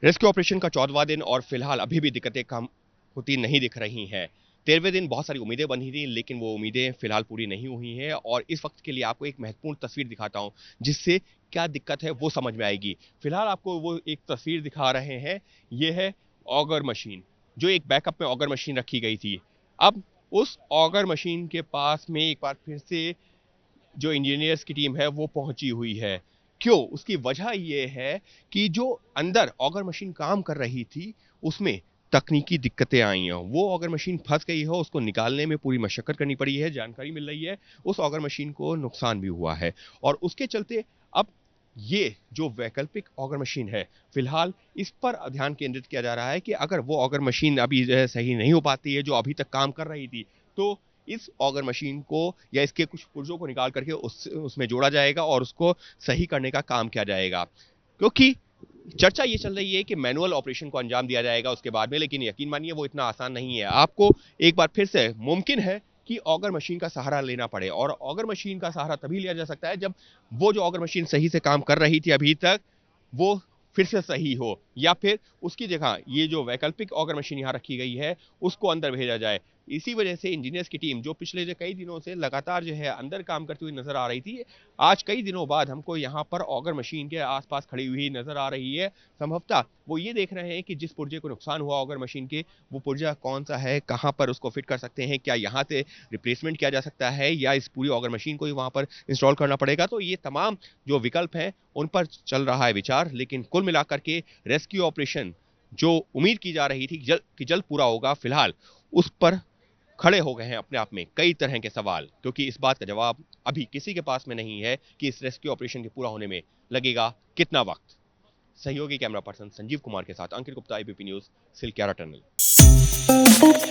Rescue operation का 14वां दिन और फिलहाल अभी भी दिक्कतें कम होती नहीं दिख रही हैं। 13वें दिन बहुत सारी उम्मीदें बनी थी, लेकिन वो उम्मीदें फिलहाल पूरी नहीं हुई हैं और इस वक्त के लिए आपको एक महत्वपूर्ण तस्वीर दिखाता हूं, जिससे क्या दिक्कत है वो समझ में आएगी। फिलहाल आपको वो एक तस्वीर दिखा रहे हैं, ये है ऑगर मशीन, जो एक बैकअप में ऑगर मशीन रखी गई थी। अब उस ऑगर मशीन के पास में एक बार फिर से जो इंजीनियर्स की टीम है वो पहुंची हुई है। क्यों? उसकी वजह ये है कि जो अंदर ऑगर मशीन काम कर रही थी, उसमें तकनीकी दिक्कतें आई हैं। वो ऑगर मशीन फंस गई है, उसको निकालने में पूरी मशक्कत करनी पड़ी है। जानकारी मिल रही है उस ऑगर मशीन को नुकसान भी हुआ है और उसके चलते अब ये जो वैकल्पिक ऑगर मशीन है, फिलहाल इस पर ध्यान केंद्रित किया जा रहा है कि अगर वो ऑगर मशीन अभी जो है सही नहीं हो पाती है, जो अभी तक काम कर रही थी, तो इस ऑगर मशीन को या इसके कुछ पुर्जों को निकाल करके उसमें जोड़ा जाएगा और उसको सही करने का काम किया जाएगा। क्योंकि चर्चा ये चल रही है कि मैनुअल ऑपरेशन को अंजाम दिया जाएगा उसके बाद में, लेकिन यकीन मानिए वो इतना आसान नहीं है। आपको एक बार फिर से मुमकिन है कि ऑगर मशीन का सहारा लेना पड़े और ऑगर मशीन का सहारा तभी लिया जा सकता है जब वो जो ऑगर मशीन सही से काम कर रही थी अभी तक, वो फिर से सही हो या फिर उसकी जगह ये जो वैकल्पिक ऑगर मशीन यहाँ रखी गई है उसको अंदर भेजा जाए। इसी वजह से इंजीनियर्स की टीम जो पिछले जो कई दिनों से लगातार जो है अंदर काम करती हुई नजर आ रही थी, आज कई दिनों बाद हमको यहाँ पर ऑगर मशीन के आसपास खड़ी हुई नजर आ रही है। संभवतः वो ये देख रहे हैं कि जिस पुर्जे को नुकसान हुआ ऑगर मशीन के, वो पुर्जा कौन सा है, कहाँ पर उसको फिट कर सकते हैं, क्या यहाँ से रिप्लेसमेंट किया जा सकता है या इस पूरी ऑगर मशीन को ही वहाँ पर इंस्टॉल करना पड़ेगा। तो ये तमाम जो विकल्प हैं उन पर चल रहा है विचार, लेकिन कुल मिलाकर के रेस्क्यू ऑपरेशन जो उम्मीद की जा रही थी कि जल्द पूरा होगा, फिलहाल उस पर खड़े हो गए हैं अपने आप में कई तरह के सवाल, क्योंकि इस बात का जवाब अभी किसी के पास में नहीं है कि इस रेस्क्यू ऑपरेशन के पूरा होने में लगेगा कितना वक्त। सहयोगी कैमरा पर्सन संजीव कुमार के साथ Ankit Gupta, ABP news, Silkyara tunnel.